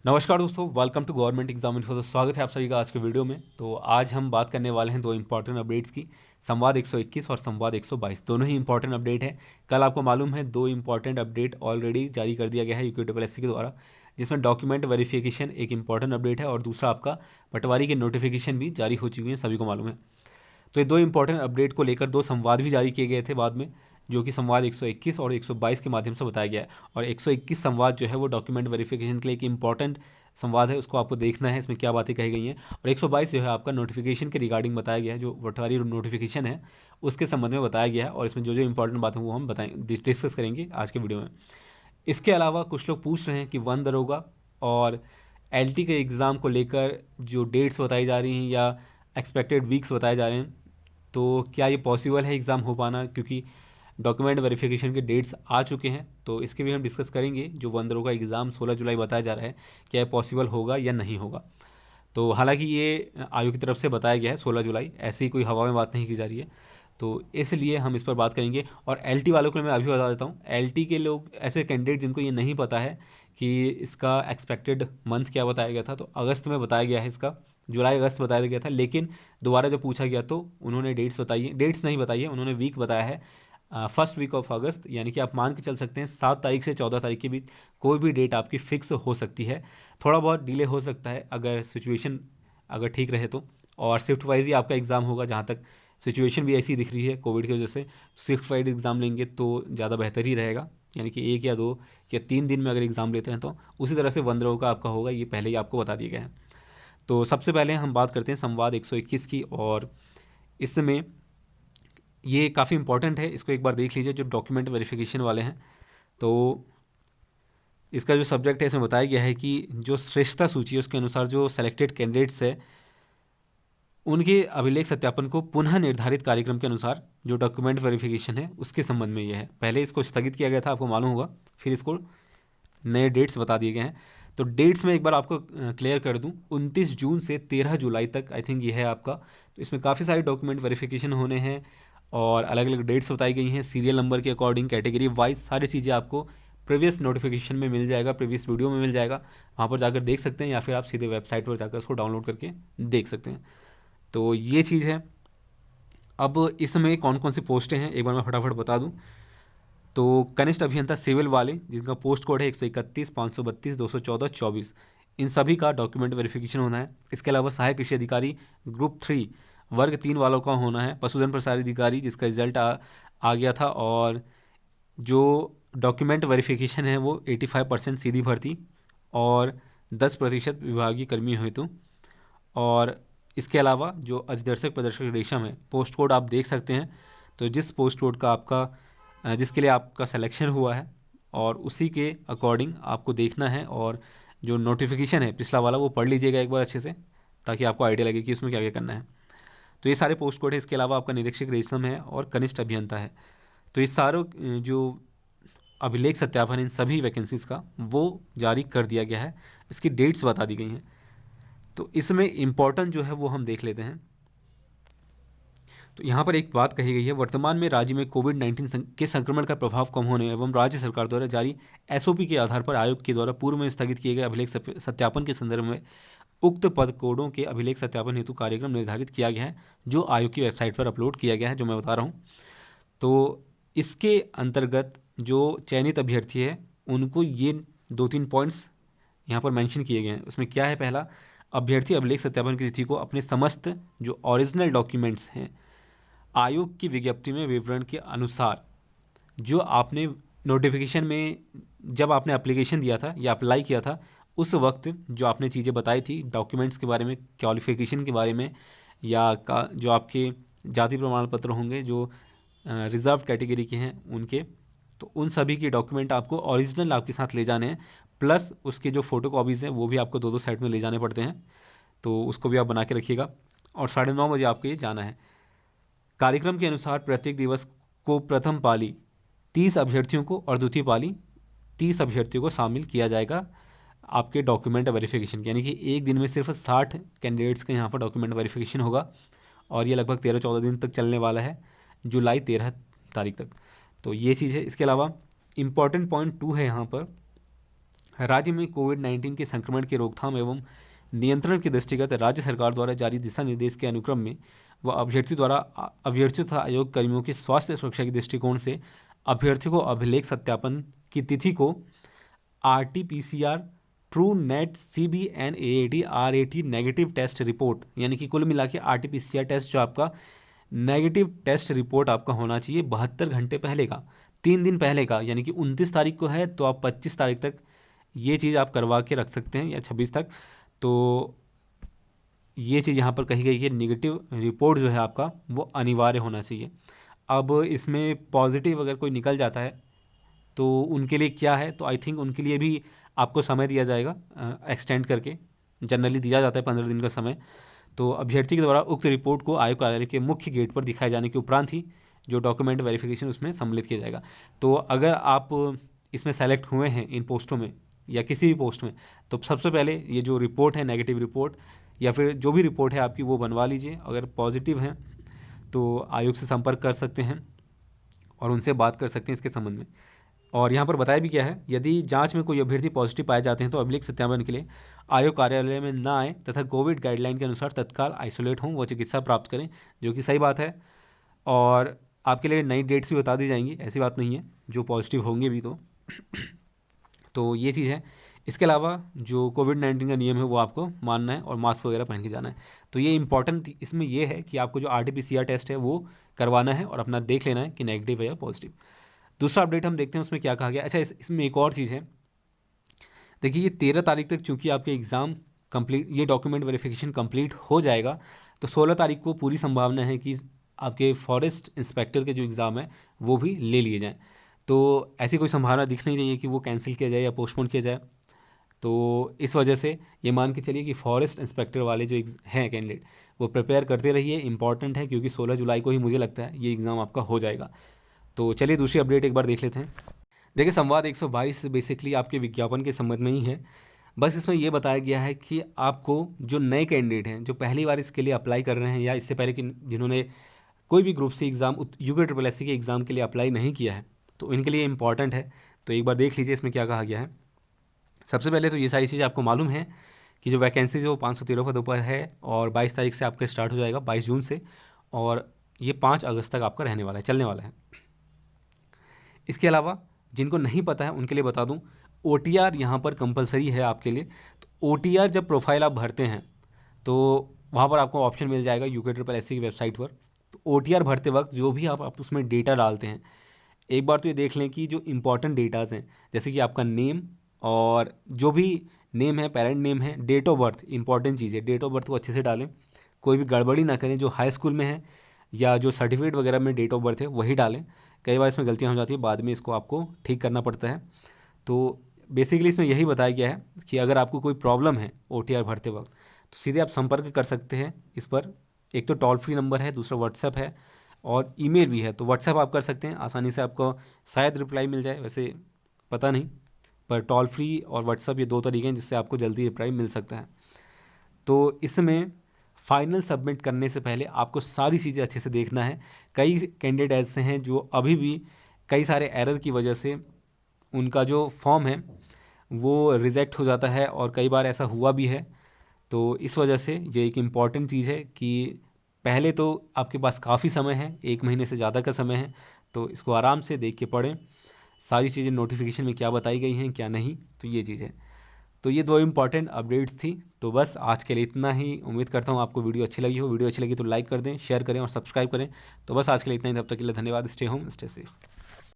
नमस्कार दोस्तों, welcome to government exam info. तो स्वागत है आप सभी का आज के वीडियो में। तो आज हम बात करने वाले हैं दो इंपॉर्टेंट अपडेट्स की। संवाद 121 और संवाद 122 दोनों ही इंपॉर्टेंट अपडेट हैं। कल आपको मालूम है दो इंपॉर्टेंट अपडेट ऑलरेडी जारी कर दिया गया है यूपीपीएससी के द्वारा, जिसमें डॉक्यूमेंट वेरिफिकेशन एक इंपॉर्टेंट अपडेट है और दूसरा आपका पटवारी के नोटिफिकेशन भी जारी हो चुकी है, सभी को मालूम है। तो ये दो इंपॉर्टेंट अपडेट को लेकर दो संवाद भी जारी किए गए थे बाद में, जो कि संवाद 121 और 122 के माध्यम से बताया गया है। और 121 संवाद जो है वो डॉक्यूमेंट वेरिफिकेशन के लिए एक इंपॉर्टेंट संवाद है, उसको आपको देखना है इसमें क्या बातें कही गई हैं। और 122 जो है आपका नोटिफिकेशन के रिगार्डिंग बताया गया है, जो पटवारी नोटिफिकेशन है उसके संबंध में बताया गया है। और इसमें जो जो इंपॉर्टेंट बातें वो हम डिस्कस करेंगे आज के वीडियो में। इसके अलावा कुछ लोग पूछ रहे हैं कि वन दरोगा और एलटी के एग्ज़ाम को लेकर जो डेट्स बताई जा रही हैं या एक्सपेक्टेड वीक्स बताए जा रहे हैं, तो क्या ये पॉसिबल है एग्ज़ाम हो पाना, क्योंकि डॉक्यूमेंट वेरिफिकेशन के डेट्स आ चुके हैं। तो इसके भी हम डिस्कस करेंगे। जो वन दरोगा एग्ज़ाम 16 जुलाई बताया जा रहा है, क्या ये पॉसिबल होगा या नहीं होगा। तो हालांकि ये आयोग की तरफ से बताया गया है 16 जुलाई, ऐसी कोई हवा में बात नहीं की जा रही है, तो इसलिए हम इस पर बात करेंगे। और एलटी वालों को मैं अभी बता देता हूँ, एलटी के लोग ऐसे कैंडिडेट जिनको ये नहीं पता है कि इसका एक्सपेक्टेड मंथ क्या बताया गया था, तो अगस्त में बताया गया है इसका, जुलाई अगस्त बताया गया था। लेकिन दोबारा जब पूछा गया तो उन्होंने डेट्स बताई है, डेट्स नहीं बताई है, उन्होंने वीक बताया है, फर्स्ट वीक ऑफ अगस्त। यानी कि आप मान के चल सकते हैं 7 तारीख से 14 तारीख के बीच कोई भी डेट आपकी फिक्स हो सकती है। थोड़ा बहुत डिले हो सकता है अगर सिचुएशन अगर ठीक रहे तो। और शिफ्ट वाइज ही आपका एग्ज़ाम होगा, जहाँ तक सिचुएशन भी ऐसी दिख रही है कोविड की वजह से। शिफ्ट वाइज एग्ज़ाम लेंगे तो ज़्यादा बेहतर ही रहेगा, यानी कि 1 या 2 या 3 दिन में अगर एग्ज़ाम लेते हैं तो उसी तरह से वन रो का आपका होगा, ये पहले ही आपको बता दिया गया है। तो सबसे पहले हम बात करते हैं संवाद 121 की। और इसमें ये काफ़ी इंपॉर्टेंट है, इसको एक बार देख लीजिए। जो डॉक्यूमेंट वेरिफिकेशन वाले हैं, तो इसका जो सब्जेक्ट है इसमें बताया गया है कि जो श्रेष्ठता सूची है उसके अनुसार जो सेलेक्टेड कैंडिडेट्स है उनके अभिलेख सत्यापन को पुनः निर्धारित कार्यक्रम के अनुसार जो डॉक्यूमेंट वेरिफिकेशन है उसके संबंध में यह है। पहले इसको स्थगित किया गया था, आपको मालूम होगा, फिर इसको नए डेट्स बता दिए गए हैं। तो डेट्स में एक बार आपको क्लियर कर दूं, 29 जून से 13 जुलाई तक आई थिंक ये है आपका। तो इसमें काफ़ी सारे डॉक्यूमेंट वेरिफिकेशन होने हैं और अलग अलग डेट्स बताई गई हैं, सीरियल नंबर के अकॉर्डिंग, कैटेगरी वाइज सारी चीज़ें आपको प्रीवियस नोटिफिकेशन में मिल जाएगा, प्रीवियस वीडियो में मिल जाएगा, वहाँ पर जाकर देख सकते हैं, या फिर आप सीधे वेबसाइट पर जाकर उसको डाउनलोड करके देख सकते हैं। तो ये चीज़ है। अब इसमें कौन कौन सी पोस्टें हैं एक बार मैं फटाफट बता दूं। तो कनिष्ठ अभियंता सिविल वाले, जिनका पोस्ट कोड है 131, 532, 214, 24, इन सभी का डॉक्यूमेंट वेरिफिकेशन होना है। इसके अलावा सहायक कृषि अधिकारी ग्रुप 3 वर्ग 3 वालों का होना है। पशुधन प्रसार अधिकारी जिसका रिजल्ट आ गया था, और जो डॉक्यूमेंट वेरिफिकेशन है वो 85% सीधी भर्ती और 10% विभागीय कर्मी हेतु। और इसके अलावा जो अधिदर्शक प्रदर्शक रेशम है, पोस्ट कोड आप देख सकते हैं। तो जिस पोस्ट कोड का आपका जिसके लिए आपका सिलेक्शन हुआ है और उसी के अकॉर्डिंग आपको देखना है। और जो नोटिफिकेशन है पिछला वाला वो पढ़ लीजिएगा एक बार अच्छे से, ताकि आपको आइडिया लगे कि उसमें क्या क्या करना है। तो ये सारे पोस्ट कोड है। इसके अलावा आपका निरीक्षक रेशम है और कनिष्ठ अभियंता है। तो ये सारों जो अभिलेख सत्यापन इन सभी वैकेंसीज का वो जारी कर दिया गया है, इसकी डेट्स बता दी गई हैं। तो इसमें इम्पॉर्टेंट जो है वो हम देख लेते हैं। तो यहाँ पर एक बात कही गई है, वर्तमान में राज्य में कोविड-19 के संक्रमण का प्रभाव कम होने एवं राज्य सरकार द्वारा जारी एसओपी के आधार पर आयोग के द्वारा पूर्व में स्थगित किए गए अभिलेख सत्यापन के संदर्भ में उक्त पद कोडों के अभिलेख सत्यापन हेतु कार्यक्रम निर्धारित किया गया है, जो आयोग की वेबसाइट पर अपलोड किया गया है, जो मैं बता रहा हूँ। तो इसके अंतर्गत जो चयनित अभ्यर्थी है उनको ये 2-3 पॉइंट्स यहाँ पर मेंशन किए गए हैं। उसमें क्या है, पहला, अभ्यर्थी अभिलेख सत्यापन की तिथि को अपने समस्त जो ओरिजिनल डॉक्यूमेंट्स हैं आयोग की विज्ञप्ति में विवरण के अनुसार, जो आपने नोटिफिकेशन में जब आपने एप्लीकेशन दिया था या अप्लाई किया था उस वक्त जो आपने चीज़ें बताई थी डॉक्यूमेंट्स के बारे में, क्वालिफिकेशन के बारे में, या जो आपके जाति प्रमाण पत्र होंगे जो रिजर्व कैटेगरी के हैं उनके, तो उन सभी के डॉक्यूमेंट आपको ओरिजिनल आपके साथ ले जाने हैं। प्लस उसके जो फ़ोटो कॉपीज़ हैं वो भी आपको 2-2 सेट में ले जाने पड़ते हैं, तो उसको भी आप बना के रखिएगा। और 9:30 बजे आपको ये जाना है। कार्यक्रम के अनुसार प्रत्येक दिवस को प्रथम पाली 30 अभ्यर्थियों को और द्वितीय पाली 30 अभ्यर्थियों को शामिल किया जाएगा आपके डॉक्यूमेंट वेरिफिकेशन के, यानी कि एक दिन में सिर्फ 60 कैंडिडेट्स का यहाँ पर डॉक्यूमेंट वेरिफिकेशन होगा। और ये लगभग 13-14 दिन तक चलने वाला है, जुलाई 13 तारीख तक। तो ये चीज़ है। इसके अलावा इम्पॉर्टेंट पॉइंट 2 है यहाँ पर, राज्य में कोविड-19 के संक्रमण के रोकथाम एवं नियंत्रण के दृष्टिगत राज्य सरकार द्वारा जारी दिशा निर्देश के अनुक्रम में व अभ्यर्थियों तथा आयोग कर्मियों की स्वास्थ्य सुरक्षा के दृष्टिकोण से अभ्यर्थियों को अभिलेख सत्यापन की तिथि को RT-PCR, true net, CBNAAT, RAT negative test report, यानी कि कुल मिला के RT-PCR टेस्ट जो आपका नेगेटिव टेस्ट रिपोर्ट आपका होना चाहिए 72 घंटे पहले का, 3 दिन पहले का, यानी कि 29 तारीख को है तो आप 25 तारीख तक ये चीज़ आप करवा के रख सकते हैं या 26 तक। तो ये चीज़ यहाँ पर कही गई है, नेगेटिव रिपोर्ट जो है आपका वो अनिवार्य होना चाहिए। अब इसमें पॉजिटिव अगर कोई निकल जाता है तो उनके लिए क्या है, तो आई थिंक उनके लिए भी आपको समय दिया जाएगा, एक्सटेंड करके जनरली दिया जाता है 15 दिन का समय। तो अभ्यर्थी के द्वारा उक्त रिपोर्ट को आयोग कार्यालय के मुख्य गेट पर दिखाए जाने के उपरांत ही जो डॉक्यूमेंट वेरिफिकेशन उसमें सम्मिलित किया जाएगा। तो अगर आप इसमें सेलेक्ट हुए हैं इन पोस्टों में या किसी भी पोस्ट में, तो सबसे पहले ये जो रिपोर्ट है नेगेटिव रिपोर्ट या फिर जो भी रिपोर्ट है आपकी वो बनवा लीजिए। अगर पॉजिटिव हैं तो आयोग से संपर्क कर सकते हैं और उनसे बात कर सकते हैं इसके संबंध में। और यहाँ पर बताया भी क्या है, यदि जांच में कोई अभ्यर्थी पॉजिटिव पाए जाते हैं तो अभिलेख सत्यापन के लिए आयोग कार्यालय में न आए तथा कोविड गाइडलाइन के अनुसार तत्काल आइसोलेट हों व चिकित्सा प्राप्त करें, जो कि सही बात है। और आपके लिए नई डेट्स भी बता दी जाएंगी, ऐसी बात नहीं है, जो पॉजिटिव होंगे भी तो ये चीज़ है। इसके अलावा जो कोविड-19 का नियम है वो आपको मानना है और मास्क वगैरह पहन के जाना है। तो ये इंपॉर्टेंट इसमें ये है कि आपको जो RT-PCR टेस्ट है वो करवाना है और अपना देख लेना है कि नेगेटिव है या पॉजिटिव। दूसरा अपडेट हम देखते हैं उसमें क्या कहा गया। अच्छा, इसमें एक और चीज़ है, देखिए ये 13 तारीख तक चूँकि आपके एग्ज़ाम कंप्लीट, ये डॉक्यूमेंट वेरिफिकेशन कंप्लीट हो जाएगा, तो 16 तारीख को पूरी संभावना है कि आपके फॉरेस्ट इंस्पेक्टर के जो एग्ज़ाम है वो भी ले लिए जाएँ। तो ऐसी कोई संभावना दिख नहीं रही है कि वो कैंसिल किया जाए या पोस्टपोन किया जाए। तो इस वजह से ये मान के चलिए कि फॉरेस्ट इंस्पेक्टर वाले जो हैं कैंडिडेट वो प्रिपेयर करते रहिए, इंपॉर्टेंट है, क्योंकि 16 जुलाई को ही मुझे लगता है ये एग्ज़ाम आपका हो जाएगा। तो चलिए दूसरी अपडेट एक बार देख लेते हैं। देखिए संवाद 122 बेसिकली आपके विज्ञापन के संबंध में ही है। बस इसमें ये बताया गया है कि आपको जो नए कैंडिडेट हैं जो पहली बार इसके लिए अप्लाई कर रहे हैं या इससे पहले कि जिन्होंने कोई भी ग्रुप सी एग्ज़ाम UPSSC के एग्ज़ाम के लिए अप्लाई नहीं किया है, तो इनके लिए इंपॉर्टेंट है। तो एक बार देख लीजिए इसमें क्या कहा गया है। सबसे पहले तो ये सारी चीज़ आपको मालूम है कि जो वैकेंसीज है वो 513 पदों पर है और 22 तारीख से आपका स्टार्ट हो जाएगा, 22 जून से, और ये 5 अगस्त तक आपका रहने वाला है, चलने वाला है। इसके अलावा जिनको नहीं पता है उनके लिए बता दूं, OTR यहाँ पर कंपलसरी है आपके लिए। तो OTR जब प्रोफाइल आप भरते हैं तो वहाँ पर आपको ऑप्शन मिल जाएगा UPSSC की वेबसाइट पर। तो OTR भरते वक्त जो भी आप उसमें डेटा डालते हैं, एक बार तो ये देख लें कि जो इंपॉर्टेंट डेटाज़ हैं, जैसे कि आपका नेम और जो भी नेम है, पेरेंट नेम है, डेट ऑफ बर्थ, इंपॉर्टेंट चीज़ है, डेट ऑफ बर्थ को अच्छे से डालें, कोई भी गड़बड़ी ना करें। जो हाई स्कूल में है या जो सर्टिफिकेट वगैरह में डेट ऑफ बर्थ है वही डालें। कई बार इसमें गलतियाँ हो जाती है, बाद में इसको आपको ठीक करना पड़ता है। तो बेसिकली इसमें यही बताया गया है कि अगर आपको कोई प्रॉब्लम है OTR भरते वक्त तो सीधे आप संपर्क कर सकते हैं इस पर। एक तो टोल फ्री नंबर है, दूसरा व्हाट्सएप है और ईमेल भी है। तो व्हाट्सएप आप कर सकते हैं, आसानी से आपको शायद रिप्लाई मिल जाए, वैसे पता नहीं, पर टोल फ्री और व्हाट्सएप ये 2 तरीके हैं जिससे आपको जल्दी रिप्लाई मिल सकता है। तो इसमें फाइनल सबमिट करने से पहले आपको सारी चीज़ें अच्छे से देखना है। कई कैंडिडेट ऐसे हैं जो अभी भी कई सारे एरर की वजह से उनका जो फॉर्म है वो रिजेक्ट हो जाता है और कई बार ऐसा हुआ भी है। तो इस वजह से ये एक इम्पॉर्टेंट चीज़ है कि पहले तो आपके पास काफ़ी समय है, 1 महीने से ज़्यादा का समय है, तो इसको आराम से देख के पढ़ें, सारी चीज़ें नोटिफिकेशन में क्या बताई गई हैं क्या नहीं, तो ये चीज़ है। तो ये 2 इम्पॉर्टेंट अपडेट्स थी। तो बस आज के लिए इतना ही। उम्मीद करता हूँ आपको वीडियो अच्छी लगी हो। वीडियो अच्छी लगी तो लाइक कर दें, शेयर करें और सब्सक्राइब करें। तो बस आज के लिए इतना ही, तब तक के लिए धन्यवाद। Stay home, stay safe.